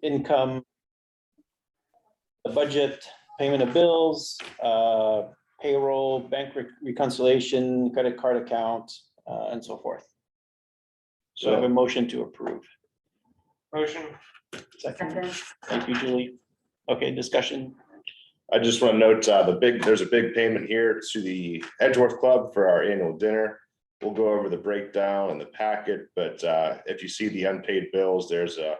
income, the budget, payment of bills, payroll, bank reconciliation, credit card account, and so forth. So I have a motion to approve. Motion. Second. Thank you, Julie. Okay, discussion. I just want to note there's a big payment here to the Edgeworth Club for our annual dinner. We'll go over the breakdown in the packet, but if you see the unpaid bills, there's a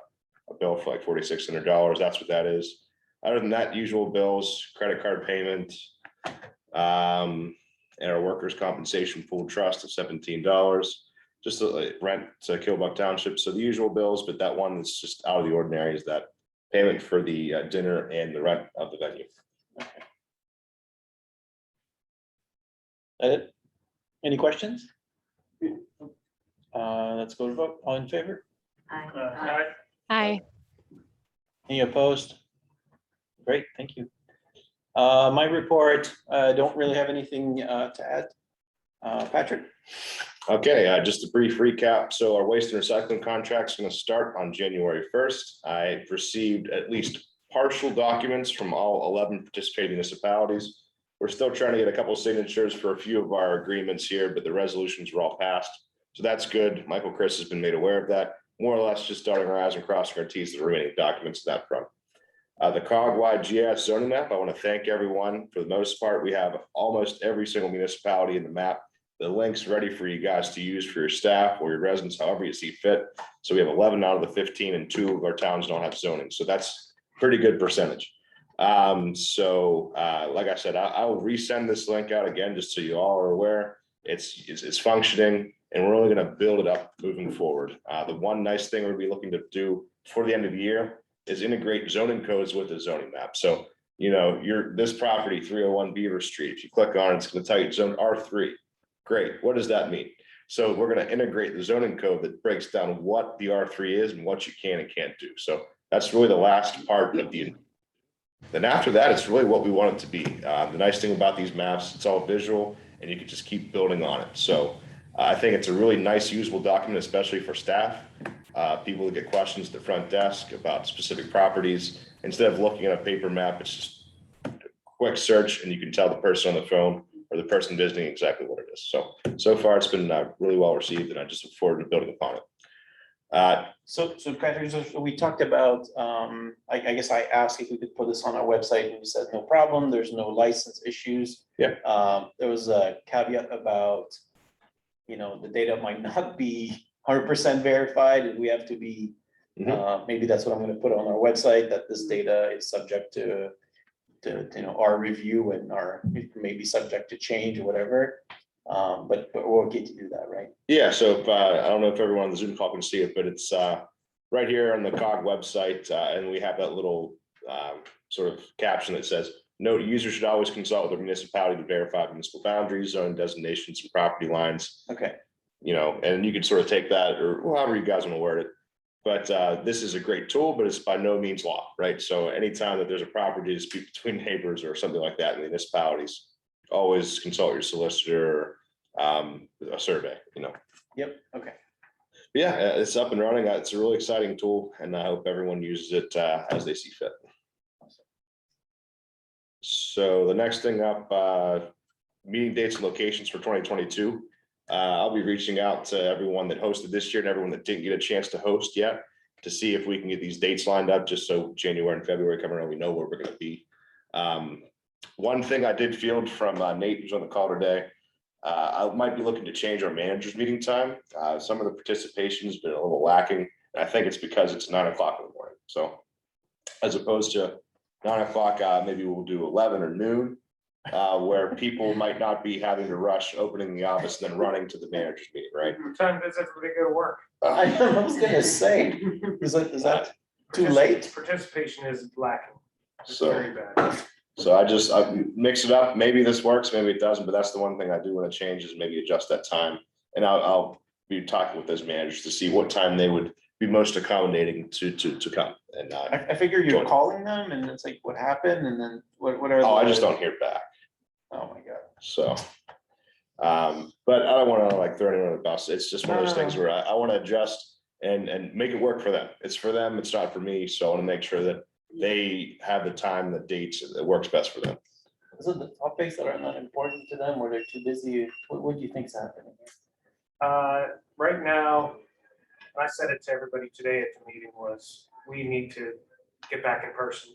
bill for like $4,600. That's what that is. Other than that, usual bills, credit card payment, and our workers' compensation pool trust of $17. Just rent to Killbuck Township. So the usual bills, but that one that's just out of the ordinary is that payment for the dinner and the rent of the venue. Okay. That it? Any questions? Let's go to vote. All in favor? Aye. Aye. Any opposed? Great, thank you. My report, don't really have anything to add. Patrick? Okay, just a brief recap. So our waste and recycling contract is going to start on January 1st. I received at least partial documents from all 11 participating municipalities. We're still trying to get a couple of signatures for a few of our agreements here, but the resolutions were all passed. So that's good. Michael Chris has been made aware of that. More or less just dotting our i's and crossing our t's, the remaining documents in that front. The COG-wide GIS zoning map, I want to thank everyone. For the most part, we have almost every single municipality in the map. The link's ready for you guys to use for your staff or your residents, however you see fit. So we have 11 out of the 15 and 2 of our towns don't have zoning. So that's a pretty good percentage. Like I said, I'll resend this link out again, just so you all are aware. It's functioning and we're only going to build it up moving forward. The one nice thing we'll be looking to do before the end of the year is integrate zoning codes with the zoning map. So, you know, this property, 301 Beaver Street, if you click on it, it's going to tell you zone R3. Great. What does that mean? So we're going to integrate the zoning code that breaks down what the R3 is and what you can and can't do. So that's really the last part of the. Then after that, it's really what we want it to be. The nice thing about these maps, it's all visual and you can just keep building on it. So I think it's a really nice, usable document, especially for staff. People that get questions at the front desk about specific properties. Instead of looking at a paper map, it's just a quick search and you can tell the person on the phone or the person visiting exactly what it is. So far it's been really well received and I just look forward to building upon it. So Patrick, so we talked about, I guess I asked if we could put this on our website and you said, no problem, there's no license issues. Yeah. There was a caveat about, you know, the data might not be 100% verified and we have to be, maybe that's what I'm going to put on our website, that this data is subject to our review and it may be subject to change or whatever. But we're okay to do that, right? Yeah, so if, I don't know if everyone on the Zoom call can see it, but it's right here on the COG website, and we have that little sort of caption that says, note, users should always consult with the municipality to verify municipal boundaries, zone designations, and property lines. Okay. You know, and you can sort of take that or however you guys want to word it. But this is a great tool, but it's by no means law, right? So anytime that there's a property dispute between neighbors or something like that in municipalities, always consult your solicitor, a survey, you know. Yep, okay. Yeah, it's up and running. It's a really exciting tool and I hope everyone uses it as they see fit. So the next thing up, meeting dates and locations for 2022. I'll be reaching out to everyone that hosted this year and everyone that didn't get a chance to host yet to see if we can get these dates lined up, just so January and February come around, we know where we're going to be. One thing I did field from Nate, who's on the call today, I might be looking to change our manager's meeting time. Some of the participation has been a little lacking. And I think it's because it's 9 o'clock in the morning. So as opposed to 9 o'clock, maybe we'll do 11 or noon. Where people might not be having to rush opening the office and then running to the manager's meeting, right? What time does everybody go to work? I was gonna say, is that too late? Participation is lacking. It's So- very bad. So I mix it up. Maybe this works, maybe it doesn't, but that's the one thing I do want to change is maybe adjust that time. And I'll be talking with those managers to see what time they would be most accommodating to come. And I figure you're calling them and it's like, what happened? And then what are? oh, I just don't hear back. Oh, my God. So, but I don't want to like throw anyone on the bus. It's just one of those things where I want to adjust and make it work for them. It's for them, it's not for me, so I want to make sure that they have the time, the dates that works best for them. Is it the topics that are not important to them or they're too busy? What do you think's happening? Right now, and I said it to everybody today at the meeting, was we need to get back in person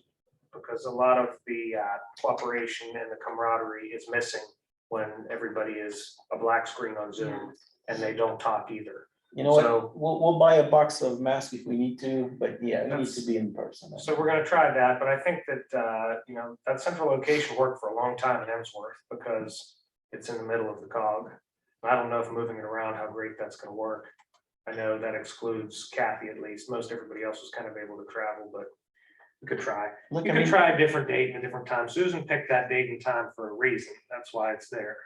because a lot of the cooperation and the camaraderie is missing when everybody is a black screen on Zoom and they don't talk either. You know what, So- we'll buy a box of masks if we need to, but yeah, we need to be in person. So we're gonna try that, but I think that, that central location worked for a long time in Emsworth because it's in the middle of the cog. I don't know if moving it around, how great that's gonna work. I know that excludes Kathy at least. Most everybody else was kind of able to travel, but we could try. Look, You I can mean, try a different date and a different time. Susan picked that date and time for a reason. That's why it's there.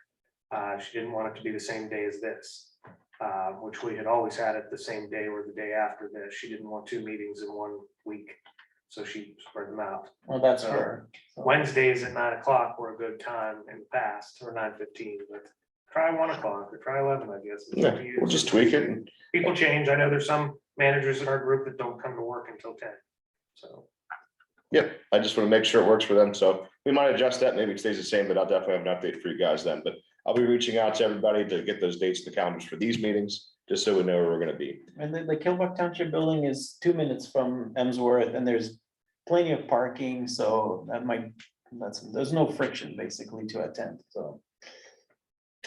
She didn't want it to be the same day as this. Which we had always had it the same day or the day after this. She didn't want 2 meetings in 1 week. So she spread them out. well, that's her. So- Wednesdays at 9 o'clock were a good time in the past, or 9:15, but try 1 o'clock or try 11, I guess. It's up Yeah, to you. we'll just tweak it. And People change. I know there's some managers in our group that don't come to work until 10. So, yeah, I just want to make sure it works for them. So we might adjust that. Maybe it stays the same, but I'll definitely have an update for you guys then. But I'll be reaching out to everybody to get those dates in the calendars for these meetings, just so we know where we're gonna be. And the Killbuck Township building is 2 minutes from Emsworth and there's plenty of parking, so there's no friction basically to attend, so.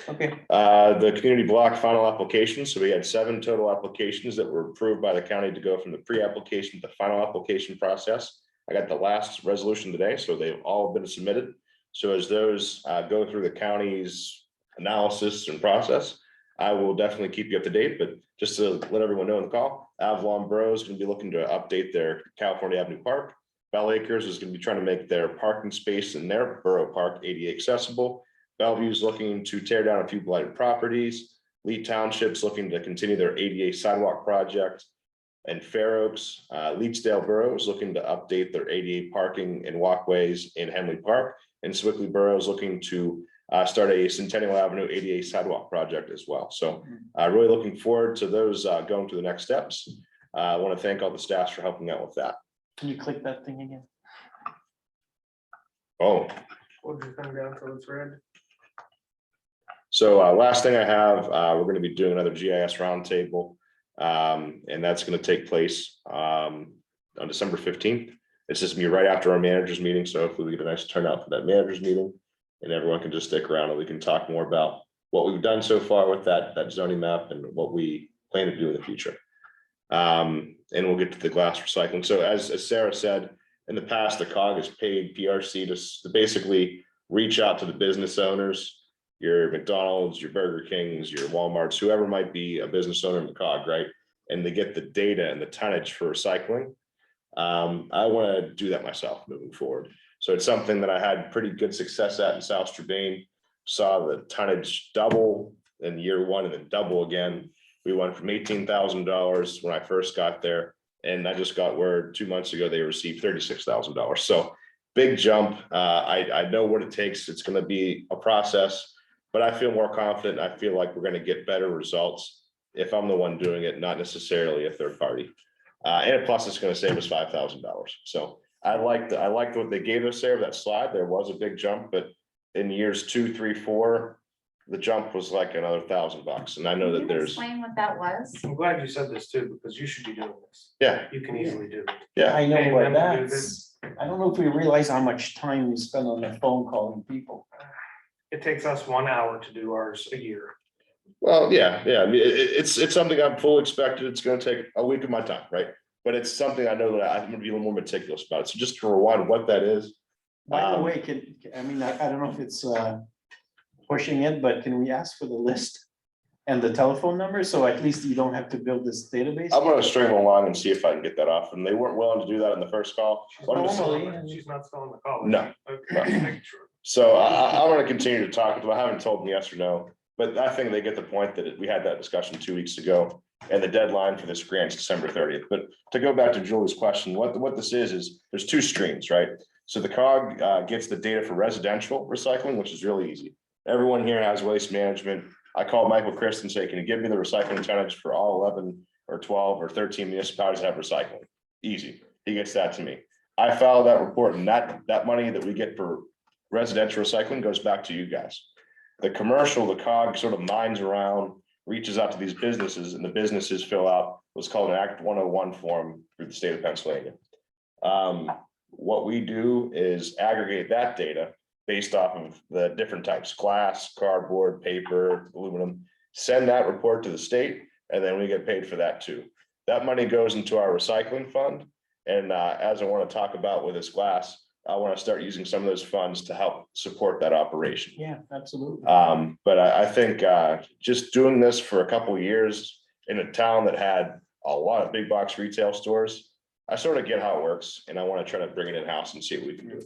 Okay, The community block final application, so we had 7 total applications that were approved by the county to go from the pre-application to the final application process. I got the last resolution today, so they've all been submitted. So as those go through the county's analysis and process, I will definitely keep you up to date, but just to let everyone know in the call, Avalon Borough is gonna be looking to update their California Avenue Park. Bell Acres is gonna be trying to make their parking space in their borough park ADA accessible. Bellevue is looking to tear down a few blighted properties. Lee Township's looking to continue their ADA sidewalk project. And Fair Oaks, Leetsdale Borough is looking to update their ADA parking and walkways in Henley Park. And Swickley Borough is looking to start a Centennial Avenue ADA sidewalk project as well. So really looking forward to those going to the next steps. I want to thank all the staffs for helping out with that. can you click that thing again? Oh, we'll just come down till it's red. so last thing I have, we're going to be doing another GIS roundtable. And that's going to take place on December 15th. It's just me right after our managers meeting. So hopefully we get a nice turnout for that managers meeting. And everyone can just stick around and we can talk more about what we've done so far with that zoning map and what we plan to do in the future. And we'll get to the glass recycling. So as Sarah said, in the past, the COG has paid PRC to basically reach out to the business owners, your McDonald's, your Burger Kings, your Walmarts, whoever might be a business owner in the COG, right? And they get the data and the tonnage for recycling. I want to do that myself moving forward. So it's something that I had pretty good success at in South Strabane. Saw the tonnage double in year 1 and then double again. We went from $18,000 when I first got there. And I just got word 2 months ago, they received $36,000. So big jump. I know what it takes. It's going to be a process, but I feel more confident. I feel like we're going to get better results if I'm the one doing it, not necessarily a third party. And plus it's going to save us $5,000. So I liked what they gave us there, that slide. There was a big jump, but in years 2, 3, 4, the jump was like another $1,000. And I know Can that you there's, explain what that was? I'm glad you said this too, because you should be doing this. yeah, You can easily do it. yeah. I know, Paying but them to do that's, I don't know if we realize how much time we spend on the phone calling people. It takes us 1 hour to do ours a year. Well, yeah. I mean, it's something I'm fully expected. It's going to take a week of my time, right? But it's something I know that I'm going to be a little more meticulous about it. So just to rewind what that is. By the way, I don't know if it's pushing it, but can we ask for the list and the telephone number? So at least you don't have to build this database. I'm going to string them along and see if I can get that off. And they weren't willing to do that in the first call. She's One of not the- stalling- She's not stalling the call. No. Okay, just making sure. So I'm going to continue to talk with them. I haven't told them yes or no, but I think they get the point that we had that discussion 2 weeks ago. And the deadline for this grant is December 30th. But to go back to Julie's question, what this is there's 2 streams, right? So the COG gets the data for residential recycling, which is really easy. Everyone here has waste management. I called Michael Christ and say, can you give me the recycling tonnage for all 11 or 12 or 13 municipalities have recycling. Easy. He gets that to me. I file that report, and that money that we get for residential recycling goes back to you guys. The commercial, the COG sort of mines around, reaches out to these businesses, and the businesses fill out what's called an Act 101 form through the state of Pennsylvania. What we do is aggregate that data based off of the different types, glass, cardboard, paper, aluminum, send that report to the state, and then we get paid for that too. That money goes into our recycling fund. And as I want to talk about with this glass, I want to start using some of those funds to help support that operation. Yeah, absolutely. But I think just doing this for a couple of years in a town that had a lot of big box retail stores, I sort of get how it works, and I want to try to bring it in-house and see what we can do.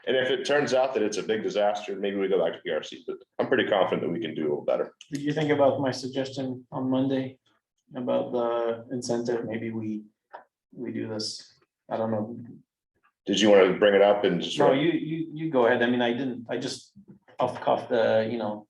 And if it turns out that it's a big disaster, maybe we go back to PRC, but I'm pretty confident that we can do a little better. Did you think about my suggestion on Monday about the incentive? Maybe we do this. I don't know. Did you want to bring it up and just? No, you go ahead. I mean, I just off cuff the,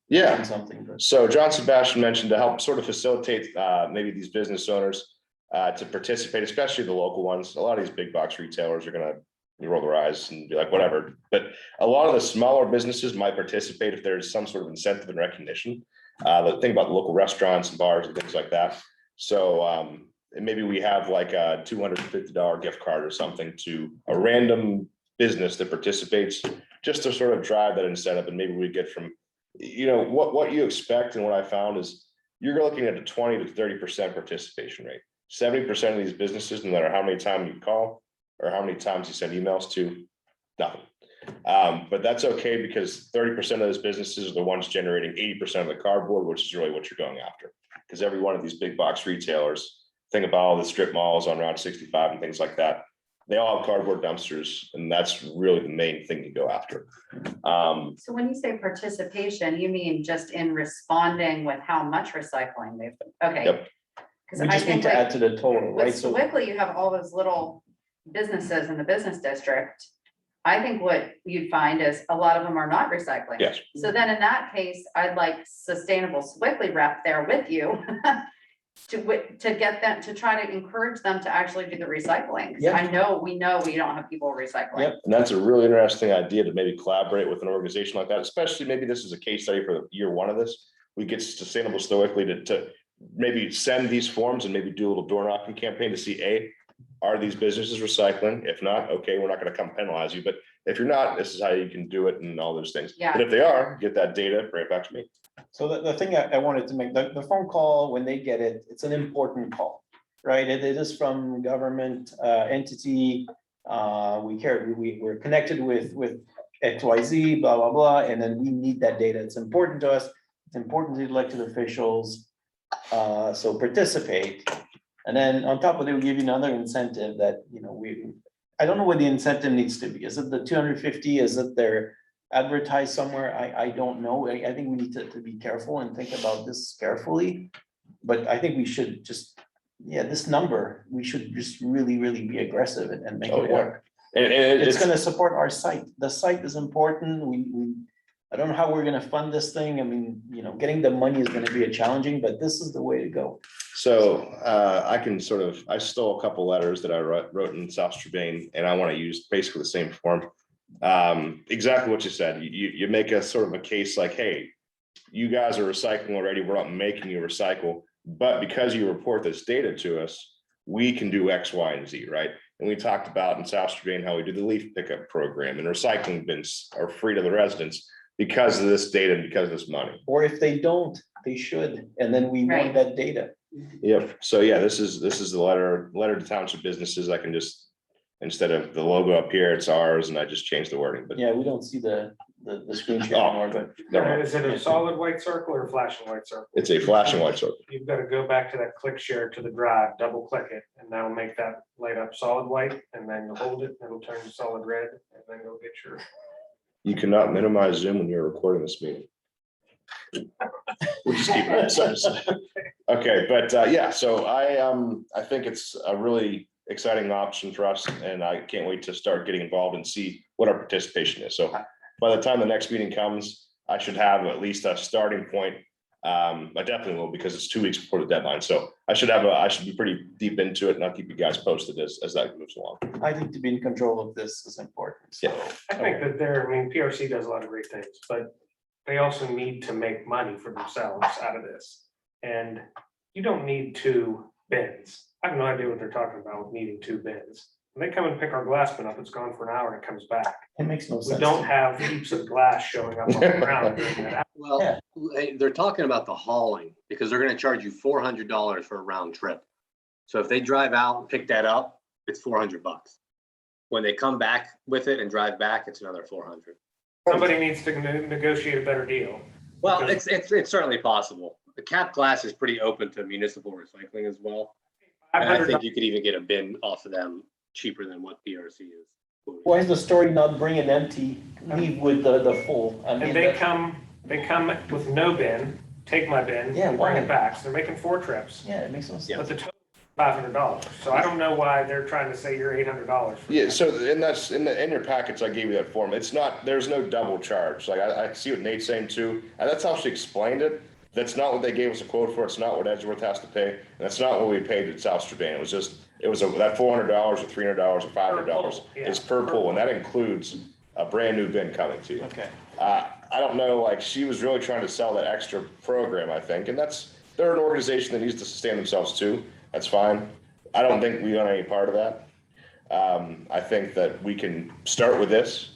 Yeah. something, but So John Sebastian mentioned to help sort of facilitate maybe these business owners to participate, especially the local ones. A lot of these big box retailers are gonna roll their eyes and be like, whatever. But a lot of the smaller businesses might participate if there's some sort of incentive and recognition. The thing about local restaurants and bars and things like that. So and maybe we have like a $250 gift card or something to a random business that participates, just to sort of drive that incentive. And maybe we get from, what you expect. And what I found is you're looking at a 20 to 30% participation rate. 70% of these businesses, no matter how many times you call or how many times you send emails to, nothing. But that's okay, because 30% of those businesses are the ones generating 80% of the cardboard, which is really what you're going after. Because every one of these big box retailers, think about all the strip malls on Route 65 and things like that, they all have cardboard dumpsters, and that's really the main thing to go after. So when you say participation, you mean just in responding with how much recycling they've, okay. Yep. Because we I just need think to add like to the total, right? with So Sewickley, you have all those little businesses in the business district. I think what you'd find is a lot of them are not recycling. Yes. So then in that case, I'd like Sustainable Sewickley rep there with you to get them, to try to encourage them to actually do the recycling. 'Cause Yeah. we know we don't have people recycling. Yep. And that's a really interesting idea, to maybe collaborate with an organization like that, especially maybe this is a case study for year one of this. We get Sustainable Sewickley to maybe send these forms and maybe do a little door knocking campaign to see, are these businesses recycling? If not, okay, we're not going to come penalize you. But if you're not, this is how you can do it and all those things. Yeah. But if they are, get that data, bring it back to me. So the thing I wanted to make, the phone call, when they get it, it's an important call, right? It is from government entity. We're connected with XYZ, blah, blah, blah, and then we need that data. It's important to us. It's important to elected officials. So participate. And then on top of it, we give you another incentive that, I don't know what the incentive needs to be. Is it the 250? Is it they're advertised somewhere? I don't know. I think we need to be careful and think about this carefully. But I think we should just, this number, we should just really, really be aggressive and make it work. And It's gonna support our site. The site is important. I don't know how we're gonna fund this thing. I mean, getting the money is gonna be challenging, but this is the way to go. So I stole a couple letters that I wrote in South Strabane, and I want to use basically the same form. Exactly what you said. You make a sort of a case like, hey, you guys are recycling already. We're not making you recycle, but because you report this data to us, we can do X, Y, and Z, right? And we talked about in South Strabane how we do the leaf pickup program, and recycling bins are free to the residents because of this data and because of this money. Or if they don't, they should, and then we want Right. that data. Yep. So this is the letter to township businesses. I can just, instead of the logo up here, it's ours, and I just changed the wording, but Yeah, we don't see the screen share anymore, but never mind. Is it a solid white circle or a flashing white circle? It's a flashing white circle. You've got to go back to that click share to the drive, double click it, and that'll make that light up solid white, and then you hold it, it'll turn to solid red, and then go get your. You cannot minimize Zoom when you're recording this meeting. We'll just keep it at size. Okay, but so I think it's a really exciting option for us, and I can't wait to start getting involved and see what our participation is. So by the time the next meeting comes, I should have at least a starting point I definitely will because it's 2 weeks before the deadline. So I should be pretty deep into it and I'll keep you guys posted as that moves along. I think to be in control of this is important, so. I think that PRC does a lot of great things, but they also need to make money for themselves out of this. And you don't need 2 bins. I have no idea what they're talking about with needing 2 bins. When they come and pick our glass bin up, it's gone for an hour and it comes back. It makes no We sense. don't have heaps of glass showing up on the ground during that. Well, they're talking about the hauling because they're gonna charge you $400 for a round trip. So if they drive out and pick that up, it's $400. When they come back with it and drive back, it's another 400. Somebody needs to negotiate a better deal. Well, it's certainly possible. The capped glass is pretty open to municipal recycling as well. And I think you could even get a bin off of them cheaper than what PRC is. Why is the story not bring an empty, leave with the full? I mean, And they come with no bin, take my bin, Yeah, and bring why? it back. So they're making 4 trips, Yeah, it makes no sense. but the total $500. So I don't know why they're trying to say you're $800. for Yeah, that. so and that's in your packets, I gave you that form. It's not, there's no double charge. Like I see what Nate's saying too. And that's how she explained it. That's not what they gave us a quote for. It's not what Edgeworth has to pay. And that's not what we paid at South Strabane. It was that $400 or $300 or $500 Yeah. is per pull. And that includes a brand new bin coming to you. Okay. I don't know, like she was really trying to sell that extra program, I think. And they're an organization that needs to sustain themselves too. That's fine. I don't think we want any part of that. I think that we can start with this,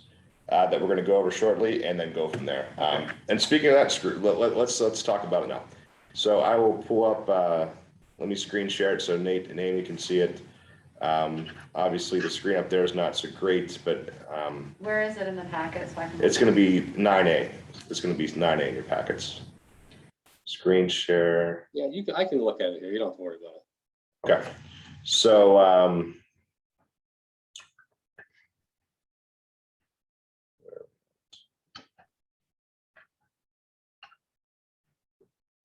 that we're gonna go over shortly and then go from there. And speaking of that, let's talk about it now. So I will pull up, let me screen share it so Nate and Amy can see it. Obviously the screen up there is not so great, but Where is it in the packet? So I can. it's gonna be 9A. It's gonna be 9A in your packets. Screen share. Yeah, I can look at it here. You don't have to worry about it. Okay, so,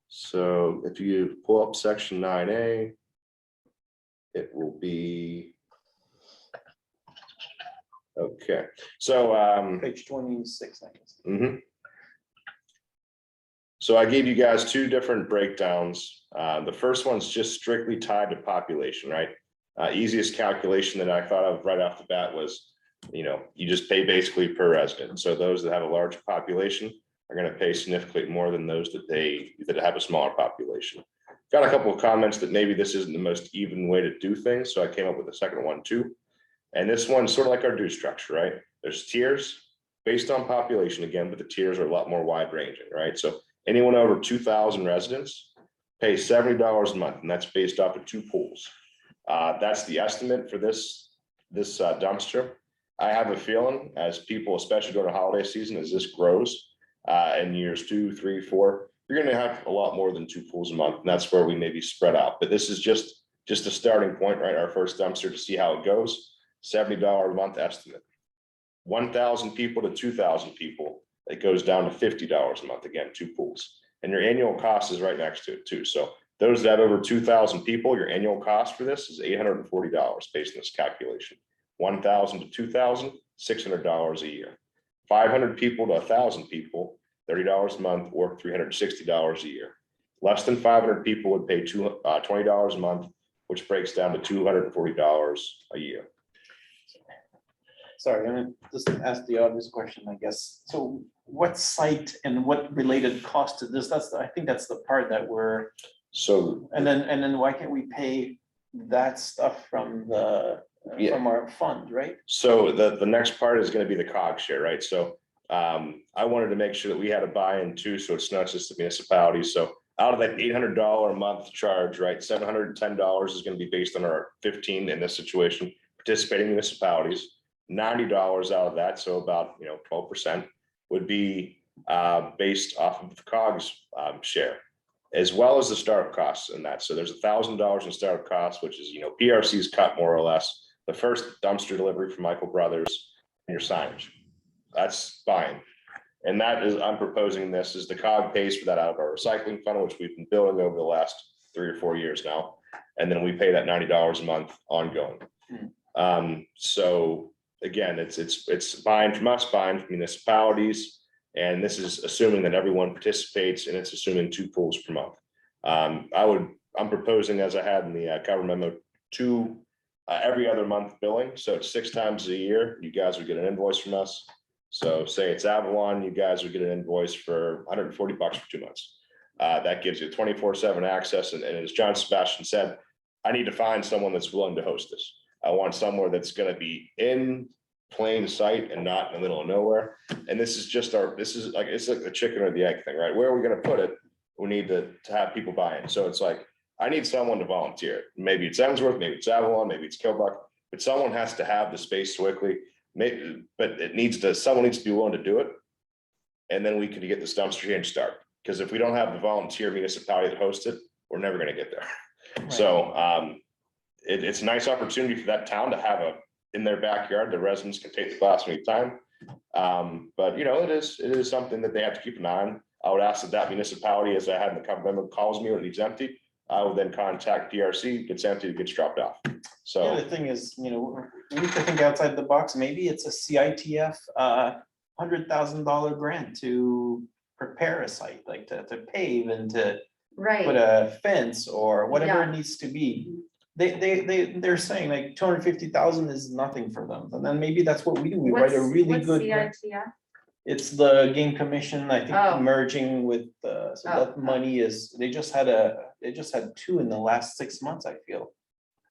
so if you pull up section 9A, it will be, okay, so, Page 26, I guess. mhm. So I gave you guys 2 different breakdowns. The first one's just strictly tied to population, right? Easiest calculation that I thought of right off the bat was, you just pay basically per resident. So those that have a large population are gonna pay significantly more than those that have a smaller population. Got a couple of comments that maybe this isn't the most even way to do things, so I came up with a second one too. And this one's sort of like our due structure, right? There's tiers based on population again, but the tiers are a lot more wide ranging, right? So anyone over 2,000 residents pays $70 a month, and that's based off of 2 pools. That's the estimate for this dumpster. I have a feeling as people, especially during the holiday season, as this grows in years 2, 3, 4, you're gonna have a lot more than 2 pools a month, and that's where we maybe spread out. But this is just a starting point, right? Our first dumpster to see how it goes. $70 a month estimate. 1,000 people to 2,000 people, it goes down to $50 a month, again, 2 pools. And your annual cost is right next to it too. So those that have over 2,000 people, your annual cost for this is $840 based on this calculation. 1,000 to 2,000, $600 a year. 500 people to 1,000 people, $30 a month or $360 a year. Less than 500 people would pay $20 a month, which breaks down to $240 a year. Sorry, I'm gonna just ask the obvious question, I guess. So what site and what related cost to this? I think that's the part that we're, So and then why can't we pay that stuff from Yeah. from our fund, right? So the next part is gonna be the cog share, right? So I wanted to make sure that we had a buy-in too, so it's not just the municipality. So out of that $800 a month charge, right, $710 is gonna be based on our 15 in this situation, participating municipalities. $90 out of that, so about 12% would be based off of the COGS share, as well as the startup costs in that. So there's $1,000 in startup costs, which is PRC's cut more or less. The first dumpster delivery from Michael Brothers and your signage. That's fine. And that is, I'm proposing this is the COG pays for that out of our recycling fund, which we've been building over the last 3 or 4 years now. And then we pay that $90 a month ongoing. So again, it's buying from us, buying from municipalities. And this is assuming that everyone participates, and it's assuming 2 pools per month. I'm proposing, as I had in the cover memo, 2 every other month billing. So it's 6 times a year. You guys would get an invoice from us. So say it's Avalon, you guys would get an invoice for $140 for 2 months. That gives you 24/7 access. And as John Sebastian said, I need to find someone that's willing to host this. I want somewhere that's going to be in plain sight and not in the middle of nowhere. And this is it's like the chicken or the egg thing, right? Where are we going to put it? We need to have people buy in. So it's like, I need someone to volunteer. Maybe it's Emsworth, maybe it's Avalon, maybe it's Killbuck, but someone has to have the space Sewickley. Maybe, but someone needs to be willing to do it. And then we can get this dumpster change start. Because if we don't have the volunteer municipality that hosts it, we're never going to get there. Right. So it's a nice opportunity for that town to have in their backyard. The residents can take the class anytime. But it is something that they have to keep an eye on. I would ask that municipality, as I had in the cover memo, calls me when it's empty. I would then contact PRC, gets empty, it gets dropped off. Yeah, So the thing is, we need to think outside the box. Maybe it's a CITF $100,000 grant to prepare a site, like to pave and to put Right, a fence or whatever Yeah. it needs to be. They're saying like 250,000 is nothing for them. And then maybe that's what we do. We write a really what's good grant. CITF? It's the game commission, I Oh. think, merging with, so Oh, that money is, they just had 2 in the last 6 months, I feel.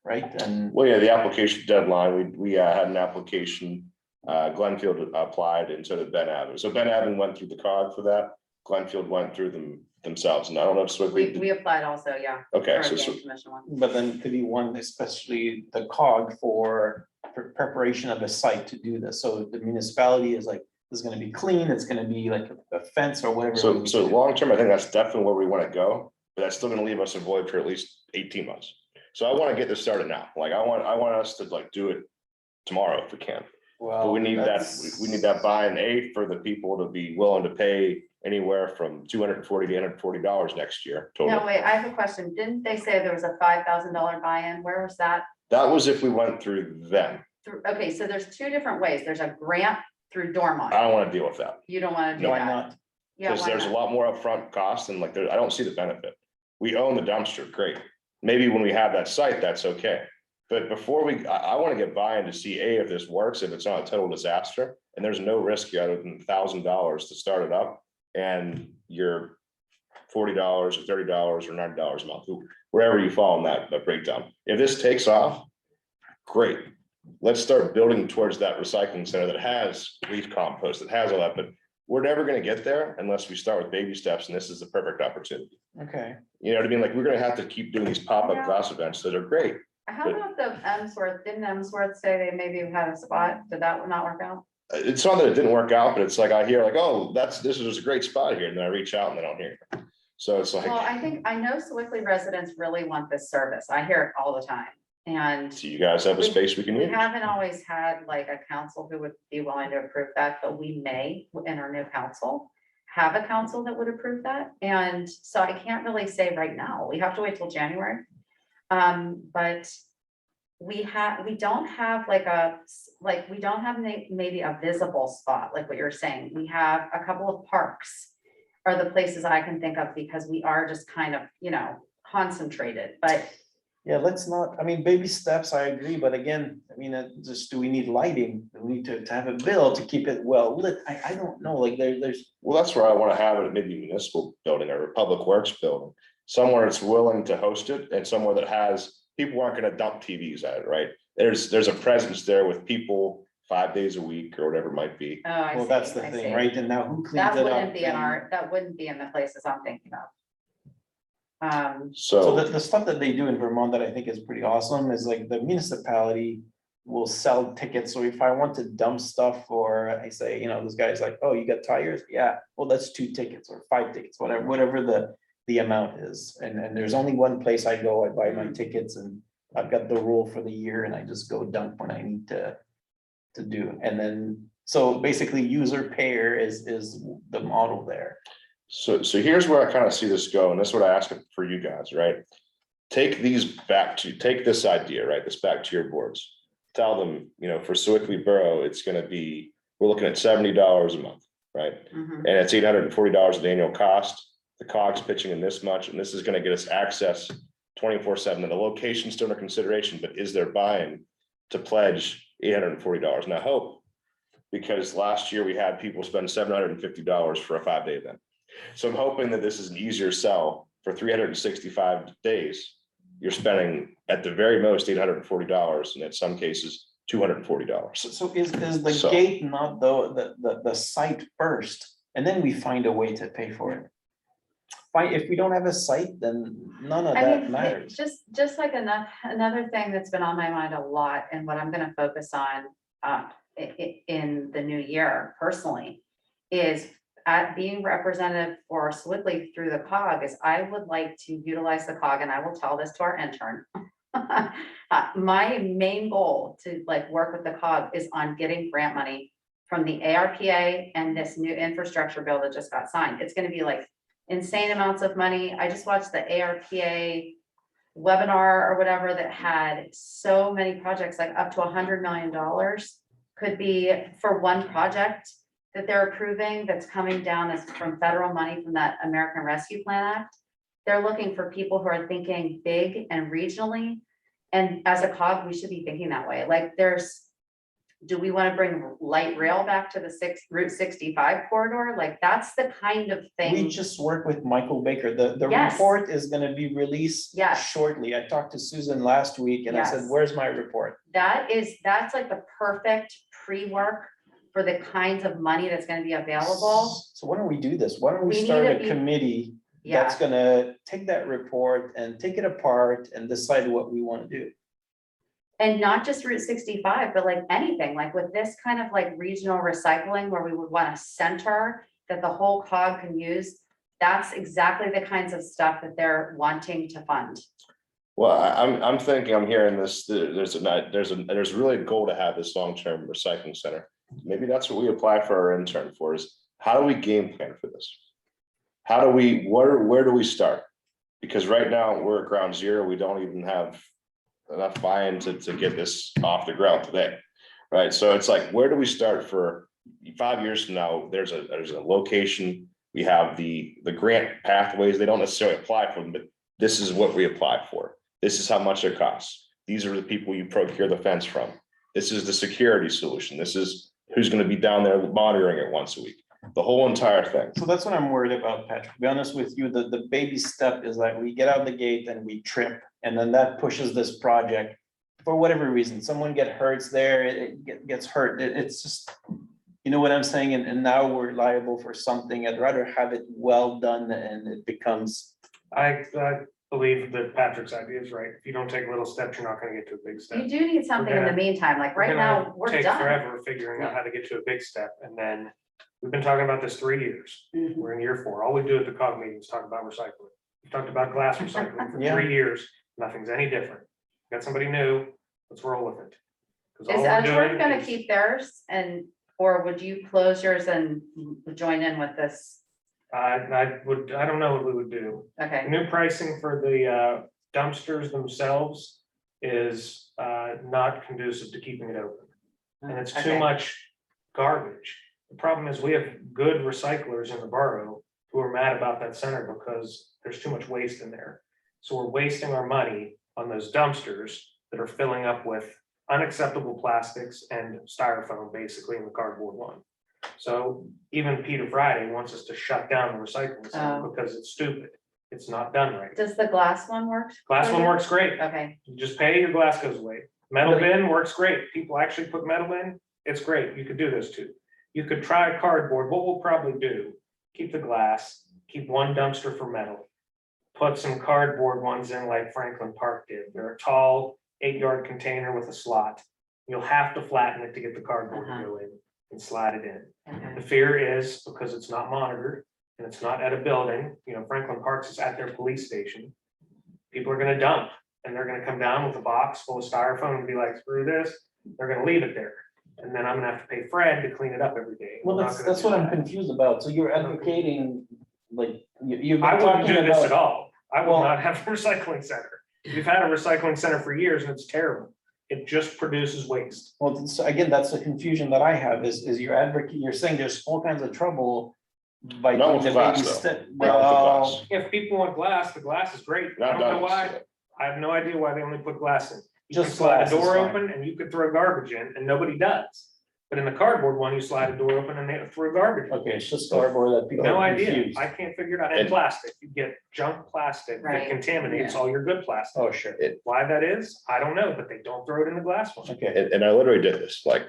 Right? And well, yeah, the application deadline, we had an application, Glenfield applied and so did Ben Abbott. So Ben Abbott went through the cog for that. Glenfield went through them themselves. And I don't know if Sewickley We applied also, yeah. okay, for a so game commission one. but then to be one, especially the cog for preparation of a site to do this. So the municipality is like, it's gonna be clean, it's gonna be like a fence or whatever. we So, need to so do. long term, I think that's definitely where we want to go, but that's still gonna leave us a void for at least 18 months. So I want to get this started now. Like I want us to like do it tomorrow if we can. But Well, we need that, that's- we need that buy-in for the people to be willing to pay anywhere from $240 to $840 next year No, total. wait, I have a question. Didn't they say there was a $5,000 buy-in? Where was that? That was if we went through them. Okay, so there's 2 different ways. There's a grant through I Dormont. don't want to deal with that. You don't want to do Why that? not? Yeah, Because why there's a not? lot more upfront cost and like, I don't see the benefit. We own the dumpster, great. Maybe when we have that site, that's okay. But before I want to get buy-in to see if this works, if it's not a total disaster, and there's no risk here other than $1,000 to start it up. And you're $40 or $30 or $90 a month, wherever you fall in that breakdown. If this takes off, great. Let's start building towards that recycling center that has leaf compost, that has all that, but we're never gonna get there unless we start with baby steps, and this is the perfect opportunity. Okay, You know what I mean? Like, we're gonna have to keep doing these pop-up Yeah. class events that are great. How about the Emsworth? Didn't Emsworth say they maybe had a spot? Did that not work out? It's not that it didn't work out, but it's like I hear like, oh, this is a great spot here, and then I reach out and they don't hear. So it's like, Well, I know Sewickley residents really want this service. I hear it all the time. And do you guys have a space we can we use? haven't always had like a council who would be willing to approve that, but we may, in our new council, have a council that would approve that. And so I can't really say right now. We have to wait till January. But we don't have we don't have maybe a visible spot, like what you're saying. We have a couple of parks are the places I can think of because we are just kind of, concentrated, but yeah, let's not, I mean, baby steps, I agree, but again, I mean, just, do we need lighting? Do we need to have a bill to keep it well lit? I don't know, like there's. Well, that's where I want to have it, maybe a municipal building or a public works building, somewhere that's willing to host it and somewhere that has, people aren't gonna dump TVs at it, right? There's a presence there with people 5 days a week or whatever it might be. oh, I Well, see, that's the I thing, see. right? And now who cleans That it up? wouldn't be in And- that wouldn't be in the places I'm thinking of. So So, the stuff that they do in Vermont that I think is pretty awesome is like the municipality will sell tickets. So if I want to dump stuff or I say, this guy's like, oh, you got tires? Yeah, well, that's 2 tickets or 5 tickets, whatever the amount is. And there's only one place I go, I buy my tickets and I've got the rule for the year and I just go dump when I need to do. And then, so basically user payer is the model there. so here's where I kind of see this go, and that's what I ask for you guys, right? Take this idea, right, this back to your boards. Tell them, for Sewickley Borough, it's gonna be, we're looking at $70 a month, right? Mhm. And it's $840 the annual cost. The COG's pitching in this much, and this is gonna get us access 24/7. And the location's still under consideration, but is there buy-in to pledge $840? And I hope, because last year we had people spend $750 for a 5-day event. So I'm hoping that this is an easier sell for 365 days. You're spending at the very most $840, and in some cases, $240. So is the So- gate not the site first, and then we find a way to pay for it? Fine, if we don't have a site, then none of I that mean, matters. just like another thing that's been on my mind a lot and what I'm gonna focus on in the new year personally is at being representative for Sewickley through the COG is I would like to utilize the COG, and I will tell this to our intern. My main goal to like work with the COG is on getting grant money from the ARPA and this new infrastructure bill that just got signed. It's gonna be like insane amounts of money. I just watched the ARPA webinar or whatever that had so many projects, like up to $100 million could be for one project that they're approving that's coming down as from federal money from that American Rescue Plan Act. They're looking for people who are thinking big and regionally. And as a COG, we should be thinking that way. Like do we want to bring light rail back to the Route 65 corridor? Like, that's the kind of We thing. just work with Michael Baker. The Yes. report is gonna be released Yes. shortly. I talked to Susan last week and I said, Yes. where's my report? That's like the perfect pre-work for the kinds of money that's gonna be available. So why don't we do this? Why don't we We need start to a be- committee Yeah, that's gonna take that report and take it apart and decide what we wanna do? and not just Route 65, but like anything, like with this kind of like regional recycling where we would want a center that the whole COG can use. That's exactly the kinds of stuff that they're wanting to fund. Well, I'm thinking, I'm hearing this, there's really a goal to have this long-term recycling center. Maybe that's what we apply for our intern for, is how do we game plan for this? How do where do we start? Because right now, we're at ground zero, we don't even have enough buy-in to get this off the ground today, right? So it's like, where do we start for 5 years from now? There's a location, we have the grant pathways, they don't necessarily apply for them, but this is what we apply for. This is how much it costs. These are the people you procure the fence from. This is the security solution. This is who's gonna be down there monitoring it once a week. The whole entire thing. So that's what I'm worried about, Patrick. To be honest with you, the baby step is like we get out the gate and we trip, and then that pushes this project. For whatever reason, someone hurts there, gets hurt. It's just, you know what I'm saying? And now we're liable for something. I'd rather have it well done and it becomes. I believe that Patrick's idea is right. If you don't take little steps, you're not gonna get to a big step. You do need something in the meantime, like right now, we're Take done. forever figuring out how to get to a big step, and then we've been talking about this 3 years. Mhm. We're in year 4. All we do at the COG meeting is talk about recycling. We talked about glass recycling for Yeah. 3 years. Nothing's any different. Got somebody new, let's roll with it. 'Cause all Is we're Edgeworth doing gonna is- keep theirs or would you close yours and join in with this? I don't know what we would do. The Okay, new pricing for the dumpsters themselves is not conducive to keeping it open. And it's too Okay. much garbage. The problem is we have good recyclers in the borough who are mad about that center because there's too much waste in there. So we're wasting our money on those dumpsters that are filling up with unacceptable plastics and styrofoam, basically in the cardboard one. So even Peter Friday wants us to shut down the recycling center Oh. because it's stupid. It's not done right. does the glass one work? Glass for one you? works great. Okay, You just pay, your glass goes away. Metal Really? bin works great. People actually put metal in. It's great. You could do this too. You could try cardboard. What we'll probably do, keep the glass, keep one dumpster for metal. Put some cardboard ones in like Franklin Park did. They're a tall 8-yard container with a slot. You'll have to flatten it to get the cardboard to go in and slide it in. okay. The fear is because it's not monitored and it's not at a building, Franklin Parks is at their police station. People are gonna dump and they're gonna come down with a box full of styrofoam and be like, screw this. They're gonna leave it there. And then I'm gonna have to pay Fred to clean it up every day. Well, We're not that's gonna what do I'm that. confused about. So you're advocating, like, you've I been wouldn't talking do this at about. all. I will Well- not have a recycling center. We've had a recycling center for years and it's terrible. It just produces waste. Well, so again, that's the confusion that I have is you're advocating, you're saying there's all kinds of trouble by Not doing with the glass, baby though. step. Not with the Well, glass. If people want glass, the glass is great. I Not don't know done. why. I have no idea why they only put glass in. You can Just slide glass a is door fine. open and you could throw garbage in and nobody does. But in the cardboard one, you slide a door open and they throw garbage. in. okay, it's just cardboard that people No are idea. confused. I can't figure it out. And And- plastic, you get junk plastic that Right. contaminates all your good plastic. Oh, sure, Why that is, I don't know, but they don't throw it in the glass one. okay, And I literally did this, like,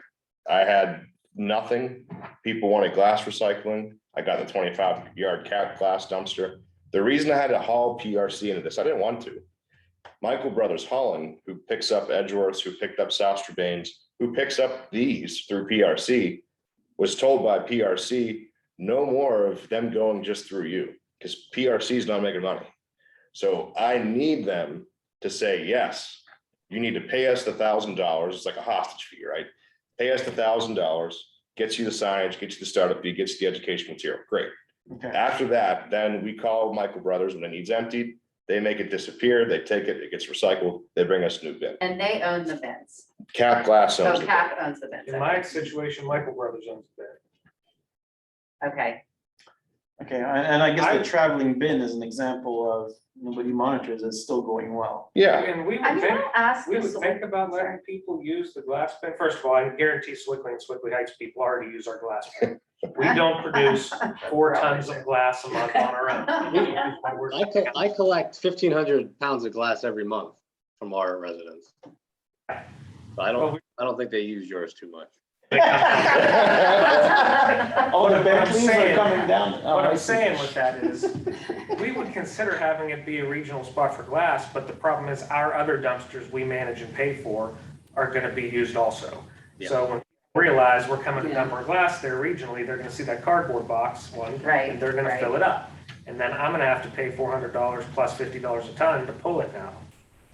I had nothing, people wanted glass recycling, I got the 25-yard cat glass dumpster. The reason I had to haul PRC into this, I didn't want to. Michael Brothers Holland, who picks up Edgeworths, who picked up South Strabane, who picks up these through PRC, was told by PRC, no more of them going just through you, because PRC is not making money. So I need them to say, yes, you need to pay us the $1,000, it's like a hostage fee, right? Pay us the $1,000, gets you the signage, gets you the startup fee, gets you the education material, great. okay. After that, then we call Michael Brothers when it needs emptied, they make it disappear, they take it, it gets recycled, they bring us a new bin. And they own the bins. Cap Glass So owns the bin. CAP owns the bins. In my situation, Michael Brothers owns it. Okay, Okay, and I guess I- the traveling bin is an example of nobody monitors, it's still going well. Yeah, And we I would mean, think, I'll ask. we the would select- think about letting Sorry. people use the glass bin. First of all, I guarantee Swickley and Swickley Heights people already use our glass bin. We don't produce 4 tons of glass a month on our own. I collect 1,500 pounds of glass every month from our residents. So I Well, don't think they use yours too much. Oh, the What I'm Bentleys are saying- coming down. Oh, What I I'm see. saying with that is, we would consider having it be a regional spot for glass, but the problem is our other dumpsters we manage and pay for are gonna be used also. So when people realize we're coming to dump our glass there regionally, they're gonna see that cardboard box one, Right, and they're gonna right. fill it up. And then I'm gonna have to pay $400 plus $50 a ton to pull it now,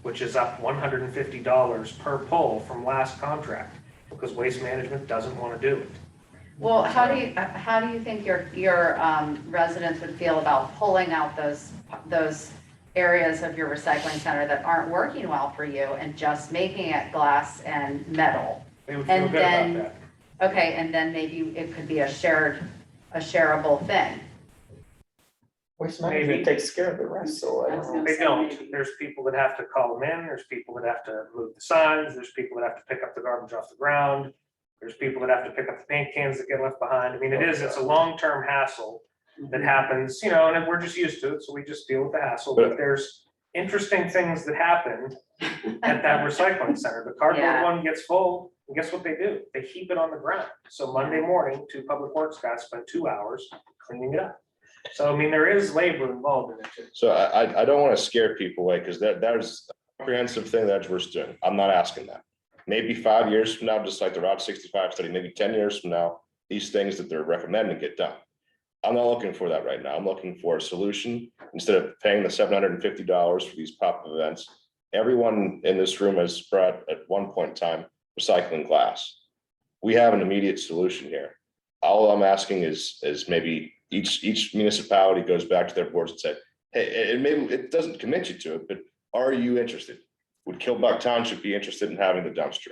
which is up $150 per pull from last contract, because Waste Management doesn't wanna do it. Well, how do you think your residents would feel about pulling out those areas of your recycling center that aren't working well for you and just making it glass and metal? They would feel And good about then- that. Okay, and then maybe it could be a shareable thing. Waste management Maybe. takes care of the rest, so I I was don't know. gonna They say don't. maybe. There's people that have to call them in, there's people that have to move the signs, there's people that have to pick up the garbage off the ground. There's people that have to pick up the paint cans that get left behind. I mean, it's a long-term hassle that happens, and we're just used to it, so we just deal with the hassle. But there's interesting things that happen at that recycling center. The cardboard Yeah. one gets full, and guess what they do? They heap it on the ground. So Monday morning, 2 Public Works guys spend 2 hours cleaning it up. So, I mean, there is labor involved in it too. so I don't want to scare people away, because there's a comprehensive thing that we're doing, I'm not asking that. Maybe 5 years from now, just like the Route 65 study, maybe 10 years from now, these things that they're recommending get done. I'm not looking for that right now. I'm looking for a solution. Instead of paying the $750 for these pop-up events, everyone in this room has brought at one point in time recycling glass. We have an immediate solution here. All I'm asking is maybe each municipality goes back to their boards and say, hey, and maybe it doesn't commit you to it, but are you interested? Would Kilbuck Township be interested in having the dumpster?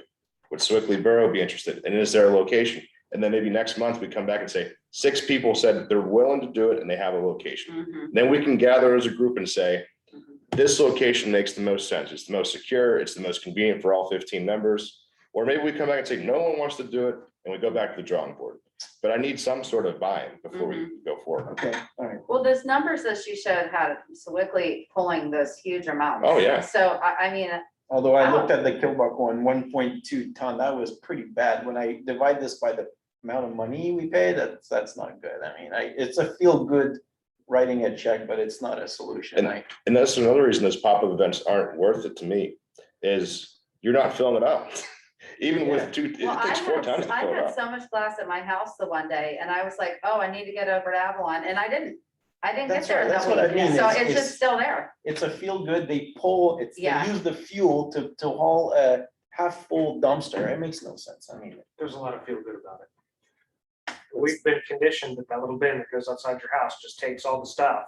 Would Swickley Borough be interested? And is there a location? And then maybe next month we come back and say, 6 people said they're willing to do it and they have a location. Mhm, Then we can gather as a group and say, mhm. this location makes the most sense. It's the most secure. It's the most convenient for all 15 members. Or maybe we come back and say, no one wants to do it, and we go back to the drawing board. But I need some sort of buy-in before we go forward. Okay, all right. Well, those numbers that she showed had Sewickley pulling those huge amounts. Oh, yeah. So I mean, Although I Wow. looked at the Kilbuck one, 1.2 ton, that was pretty bad. When I divide this by the amount of money we pay, that's not good. I mean, it's a feel good writing a check, but it's not a solution. And that's another reason those pop-up events aren't worth it to me, is you're not filling it up. Even with it well, takes 4 tons to I fill it had up. so much glass at my house the one day and I was like, oh, I need to get over to Avalon and I didn't get That's there right, that's that what I week. mean, So it's- it's it's- just still there. It's a feel good, they pull, they Yeah. use the fuel to haul a half full dumpster. It makes no sense. I mean, There's a lot of feel good about it. We've been conditioned that little bin that goes outside your house just takes all the stuff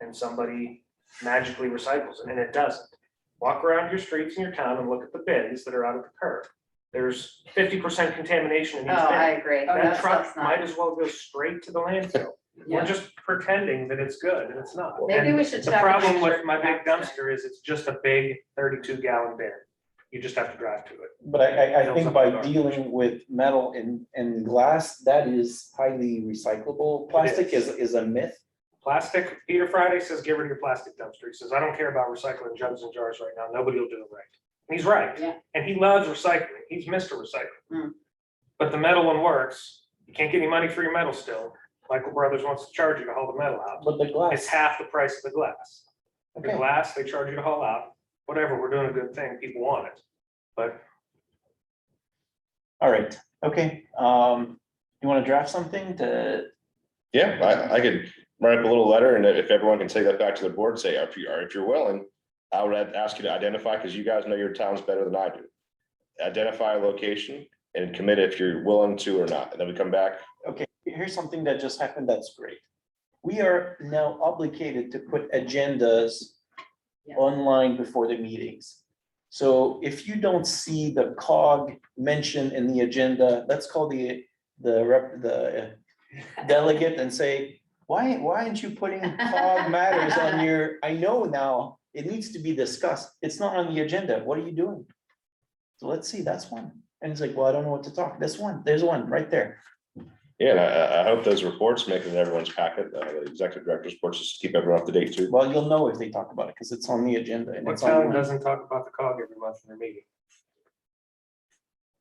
and somebody magically recycles it, and it doesn't. walk around your streets in your town and look at the bins that are out at the curb. There's 50% contamination in Oh, each I bin. agree. That That's truck not- might as well go straight to the landfill. We're Yeah. just pretending that it's good and it's not. Maybe And we should the check. and problem make with sure my big that's dumpster is it's just a big 32-gallon bin. You just have to drive to it. But I Fills think up by the garbage. dealing with metal and glass, that is highly recyclable. Plastic is a myth. Plastic, Peter Friday says, get rid of your plastic dumpster. He says, I don't care about recycling jugs and jars right now. Nobody will do it right. And he's right. Yeah. And he loves recycling. He's Mr. Recycling. Hmm. But the metal one works. You can't get any money for your metal still. Michael Brothers wants to charge you to haul the metal out. But the It's glass, half the price of the glass. The okay, glass, they charge you to haul out. Whatever, we're doing a good thing. People want it. But all right, okay. You want to draft something to, Yeah, I could write up a little letter, and if everyone can take that back to the board, say, if you're willing, I would ask you to identify, because you guys know your towns better than I do. Identify a location and commit if you're willing to or not, and then we come back. okay, here's something that just happened that's great. We are now obligated to put agendas Yeah. online before the meetings. So if you don't see the COG mentioned in the agenda, let's call the delegate and say, why aren't you putting COG matters on your, I know now, it needs to be discussed. It's not on the agenda. What are you doing? So let's see, that's one. And it's like, well, I don't know what to talk. That's one. There's one right there. Yeah, and I hope those reports make it in everyone's packet, the executive director's reports, just to keep everyone up to date too. Well, you'll know if they talk about it because it's on the agenda and what it's town on. doesn't talk about the COG every month in their meeting?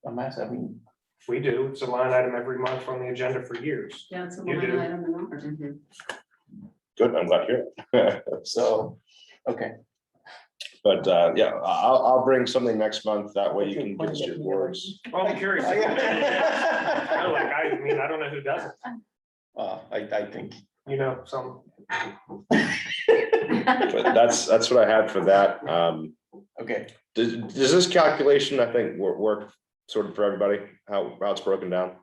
A mess. I mean, We do. It's a line item every month on the agenda for years. Yeah, it's a You line do. item in ours. Mhm. Good, I'm glad to hear it. so, okay. But yeah, I'll bring something next month. That way you can get to your boards. Well, I'm curious. Oh, yeah. I like, I mean, I don't know who doesn't, I think. you know, some, But that's what I had for that. Okay, Does this calculation, I think, work sort of for everybody, how it's broken down?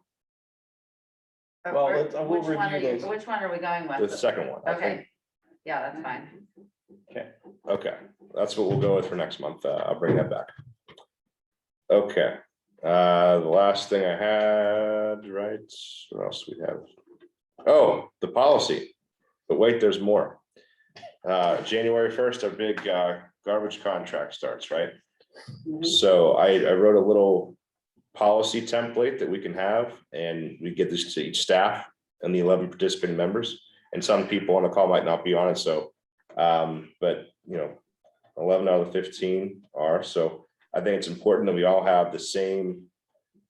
But Well, we're- let's- we'll which one are review you- those. Which one are we going The with? second one. I think. Okay, yeah, that's fine. Okay, that's what we'll go with for next month. I'll bring that back. Okay, the last thing I had, right, what else do we have? Oh, the policy, but wait, there's more. January 1st, our big garbage contract starts, right? So I wrote a little policy template that we can have, and we get this to each staff and the 11 participating members. And some people on the call might not be on it, so, but, you know, 11 out of the 15 are, so I think it's important that we all have the same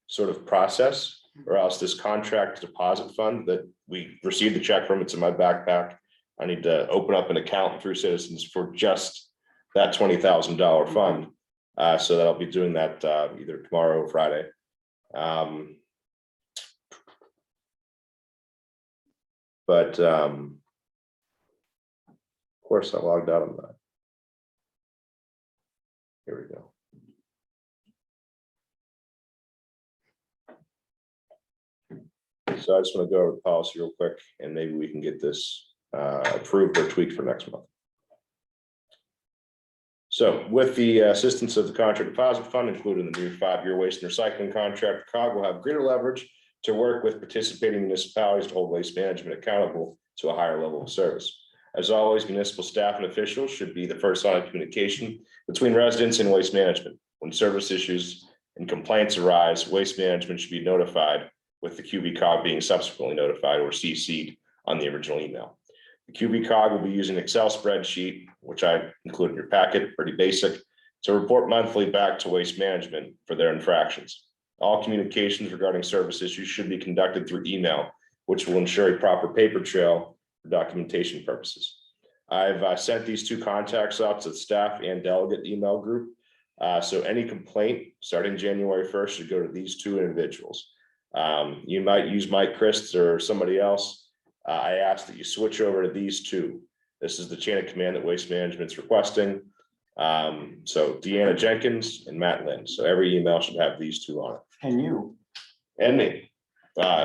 sort of process, or else this contract deposit fund that we received the check from, it's in my backpack. I need to open up an account through Citizens for just that $20,000 fund. So that I'll be doing that either tomorrow or Friday. But of course, I logged out on that. Here we go. So I just want to go over the policy real quick, and maybe we can get this approved or tweaked for next month. So with the assistance of the contract deposit fund, including the new 5-year waste and recycling contract, COG will have greater leverage to work with participating municipalities to hold waste management accountable to a higher level of service. As always, municipal staff and officials should be the first line of communication between residents and waste management. When service issues and complaints arise, waste management should be notified, with the QB-COG being subsequently notified or CC'd on the original email. The QB-COG will be using an Excel spreadsheet, which I included in your packet, pretty basic, to report monthly back to waste management for their infractions. All communications regarding service issues should be conducted through email, which will ensure a proper paper trail for documentation purposes. I've sent these 2 contacts out to the staff and delegate email group. So any complaint starting January 1st should go to these 2 individuals. You might use Mike Christ or somebody else. I ask that you switch over to these 2. This is the chain of command that Waste Management's requesting. So Deanna Jenkins and Matt Lynn. So every email should have these 2 on it. and you, And me.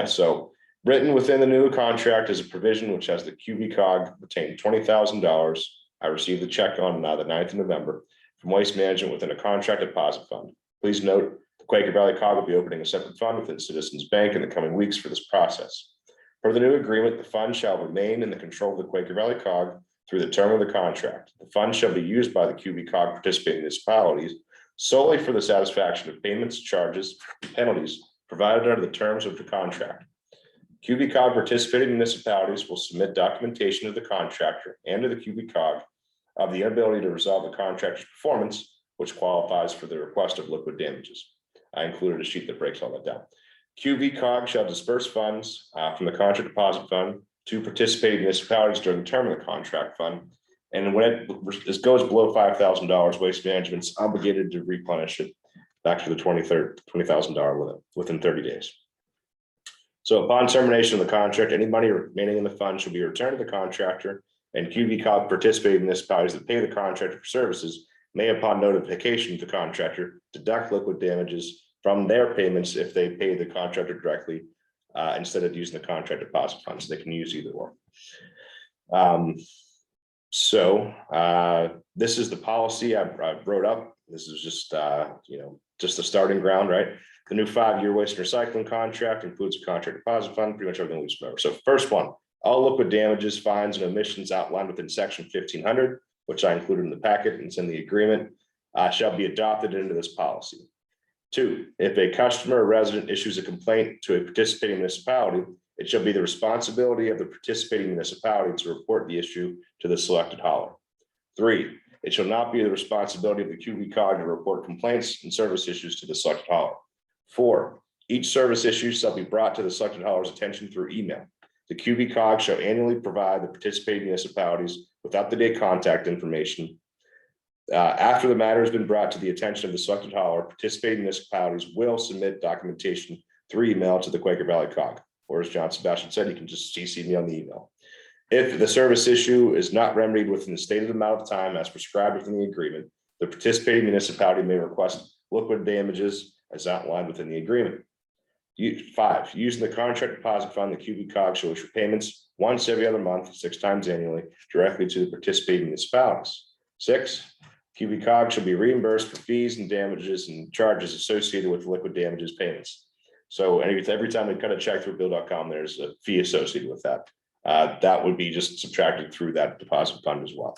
So written within the new contract is a provision which has the QB-COG retain $20,000. I received the check on the 9th of November from Waste Management within a contract deposit fund. Please note, the Quaker Valley COG will be opening a separate fund within Citizens Bank in the coming weeks for this process. Per the new agreement, the fund shall remain in the control of the Quaker Valley COG through the term of the contract. The fund shall be used by the QB COG participating municipalities solely for the satisfaction of payments, charges, and penalties provided under the terms of the contract. QB COG participating municipalities will submit documentation to the contractor and to the QB COG of the inability to resolve the contractor's performance, which qualifies for the request of liquid damages. I included a sheet that breaks all that down. QB COG shall disperse funds from the contract deposit fund to participating municipalities during the term of the contract fund. And when it goes below $5,000, Waste Management's obligated to replenish it back to the $20,000 limit within 30 days. So upon termination of the contract, any money remaining in the fund shall be returned to the contractor, and QB COG participating municipalities that pay the contractor for services may, upon notification of the contractor, deduct liquid damages from their payments if they pay the contractor directly instead of using the contract deposit fund. So they can use either or. This is the policy I wrote up. This is just just the starting ground, right? The new 5-year waste and recycling contract includes a contract deposit fund, pretty much everything we've spoken. So first one, all liquid damages, fines, and omissions outlined within section 1500, which I included in the packet and it's in the agreement, shall be adopted into this policy. 2, if a customer or resident issues a complaint to a participating municipality, it shall be the responsibility of the participating municipality to report the issue to the selected hauler. 3, it shall not be the responsibility of the QB COG to report complaints and service issues to the selected hauler. 4, each service issue shall be brought to the selected hauler's attention through email. The QB COG shall annually provide the participating municipalities with up-to-date contact information. After the matter has been brought to the attention of the selected hauler, participating municipalities will submit documentation through email to the Quaker Valley COG. Or as John Sebastian said, you can just CC me on the email. If the service issue is not remedied within the stated amount of time as prescribed within the agreement, the participating municipality may request liquid damages as outlined within the agreement. 5, using the contract deposit fund, the QB COG shall issue payments once every other month, 6 times annually, directly to the participating municipalities. 6, QB COG shall be reimbursed for fees and damages and charges associated with liquid damages payments. So every time we cut a check through bill.com, there's a fee associated with that. That would be just subtracted through that deposit fund as well.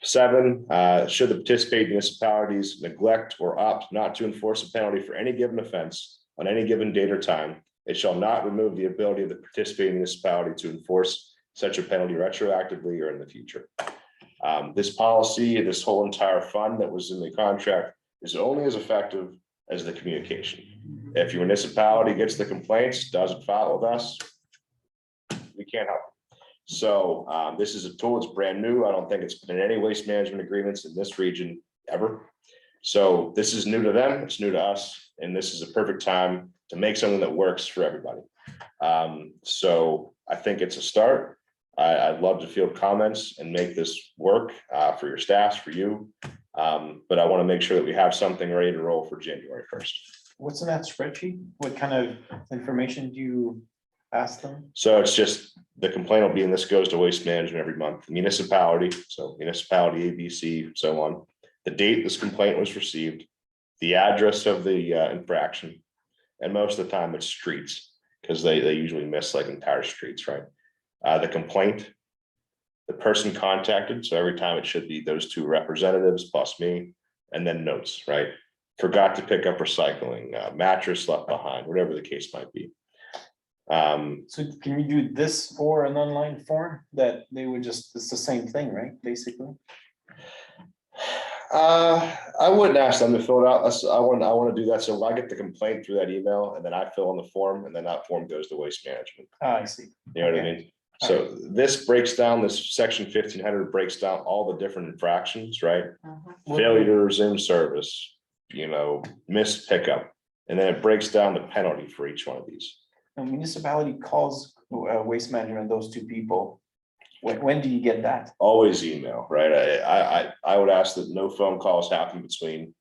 7, should the participating municipalities neglect or opt not to enforce a penalty for any given offense on any given date or time, it shall not remove the ability of the participating municipality to enforce such a penalty retroactively or in the future. This policy, this whole entire fund that was in the contract is only as effective as the communication. If your municipality gets the complaints, doesn't file with us, we can't help. So this is a tool, it's brand new. I don't think it's been in any waste management agreements in this region ever. So this is new to them, it's new to us, and this is a perfect time to make something that works for everybody. So I think it's a start. I'd love to field comments and make this work for your staffs, for you. But I want to make sure that we have something ready to roll for January 1st. What's in that spreadsheet? What kind of information do you ask them? So it's just the complaint will be, and this goes to waste management every month, municipality, so municipality ABC, so on. The date this complaint was received, the address of the infraction, and most of the time it's streets, because they usually miss like entire streets, right? The complaint, the person contacted, so every time it should be those 2 representatives plus me, and then notes, right? Forgot to pick up recycling, mattress left behind, whatever the case might be. So can you do this for an online form that they would just, it's the same thing, right? Basically. I wouldn't ask them to fill it out. I want to do that. So I get the complaint through that email and then I fill in the form and then that form goes to waste management. I see. You know what I mean? So this breaks down, this section 1500 breaks down all the different infractions, right? Failure to resume service, missed pickup. And then it breaks down the penalty for each one of these. A municipality calls waste management, those 2 people. When do you get that? Always email, right? I would ask that no phone calls happen between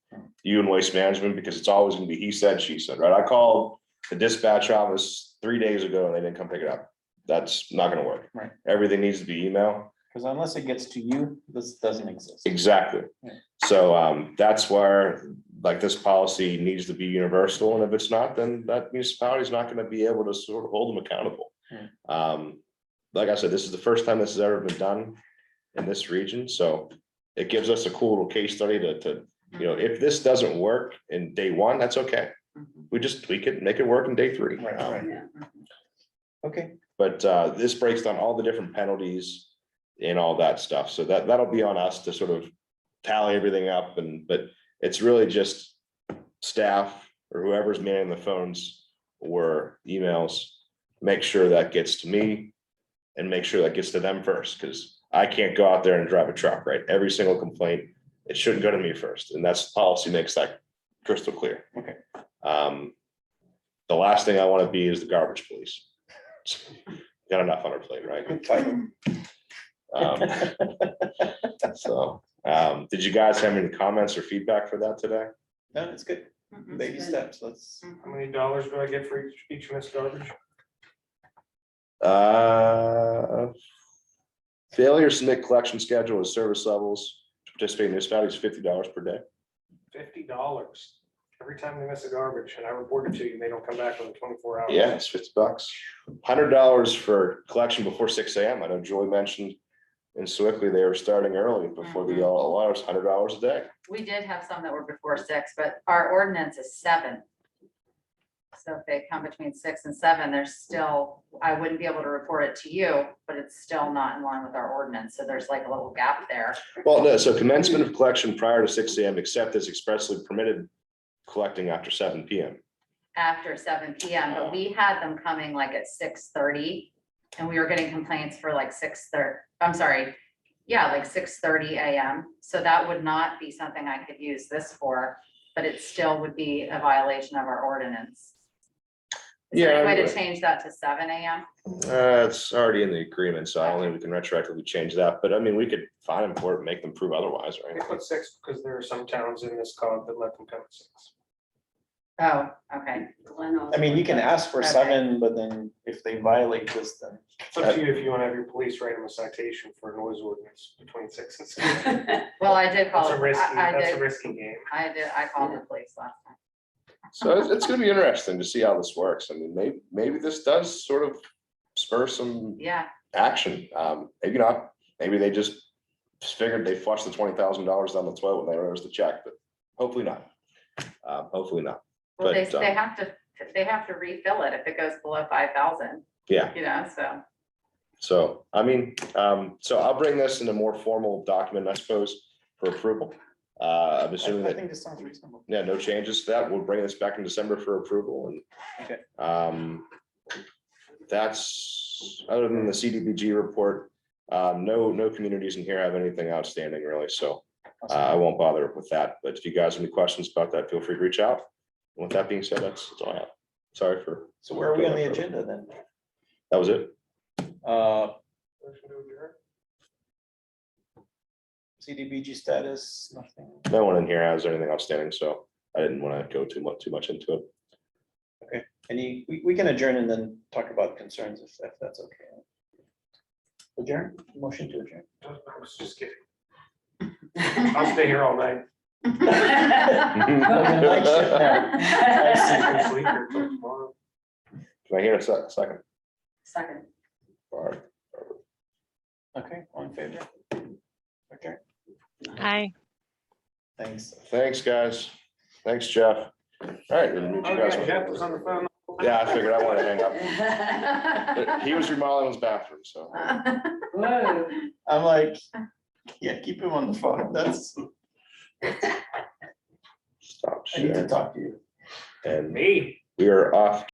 you and waste management because it's always going to be he said, she said, right? I called the dispatch office 3 days ago and they didn't come pick it up. That's not going to work. Right. Everything needs to be email. Because unless it gets to you, this doesn't exist. Exactly. Yeah. So that's where, like, this policy needs to be universal, and if it's not, then that municipality is not gonna be able to sort of hold them accountable. Like I said, this is the first time this has ever been done in this region, so it gives us a cool little case study to, you know, if this doesn't work in day one, that's okay. We just tweak it, make it work in day three. Right, right. Okay, But this breaks down all the different penalties and all that stuff. So that'll be on us to sort of tally everything up, but it's really just staff or whoever's manning the phones or emails, make sure that gets to me and make sure that gets to them first, because I can't go out there and drive a truck, right? Every single complaint, it shouldn't go to me first, and that's policy makes that crystal clear. Okay. The last thing I want to be is the garbage police. Got enough on our plate, right? fine. So, did you guys have any comments or feedback for that today? No, it's good. Baby steps, let's. How many dollars do I get for each missed garbage? Failure to submit collection schedule and service levels to participate in municipalities, $50 per day. $50 every time they miss a garbage, and I report it to you, and they don't come back within 24 hours. Yeah, it's $50. $100 for collection before 6 AM. I know Joy mentioned in Sewickley, they were starting early before the alarms, $100 a day. We did have some that were before 6, but our ordinance is 7. So if they come between 6 and 7, they're still, I wouldn't be able to report it to you, but it's still not in line with our ordinance. So there's like a little gap there. Well, no, so commencement of collection prior to 6 AM, except as expressly permitted collecting after 7 PM. After 7 PM, but we had them coming like at 6:30 and we were getting complaints for like 6:30, I'm sorry. Yeah, like 6:30 AM. So that would not be something I could use this for, but it still would be a violation of our ordinance. Is there any way to change that to 7 AM? It's already in the agreement, so I don't think we can retroactively change that, but I mean, we could fine them for it, make them prove otherwise, They right? put 6 because there are some towns in this cog that let them come at 6. Oh, okay. I mean, you can ask for Okay. 7, but then if they violate this, then. It's up to you if you want to have your police write them a citation for a noise ordinance between 6 and 7. Well, I did call That's a it, risky, I that's a did, risky game. I called the police last time. So it's gonna be interesting to see how this works. I mean, maybe this does sort of spur some Yeah, action. Maybe not. Maybe they just figured they flushed the $20,000 down the toilet when they wrote us the check, but hopefully not. Hopefully not. well, they But, have to refill it if it goes below 5,000, Yeah, you know, so. so, I mean, so I'll bring this in a more formal document, I suppose, for approval. I'm assuming I that, think this sounds reasonable. yeah, no changes to that. We'll bring this back in December for approval and. Okay. That's, other than the CDBG report, no communities in here have anything outstanding really, so I won't bother with that. But if you guys have any questions about that, feel free to reach out. And with that being said, that's all I have. Sorry for. So where are we on the agenda then? That was it. Motion to adjourn? CDBG status, nothing. No one in here has anything outstanding, so I didn't want to go too much into it. We can adjourn and then talk about concerns if that's okay. Adjourn, motion to adjourn. I was just kidding. I'll stay here all night. Night shift now. I'll sleep here till tomorrow. Can I hear a second? Second. Barb? Okay, all in favor? Okay, Aye. thanks. Thanks, guys. Thanks, Jeff. All right. we'll meet you guys. Okay, Jeff was on the phone. Yeah, I figured I wanted to hang up. He was remodeling his bathroom, so. I'm like, yeah, keep him on the phone. That's, Stop I need to sharing. talk to you. And Me. we are off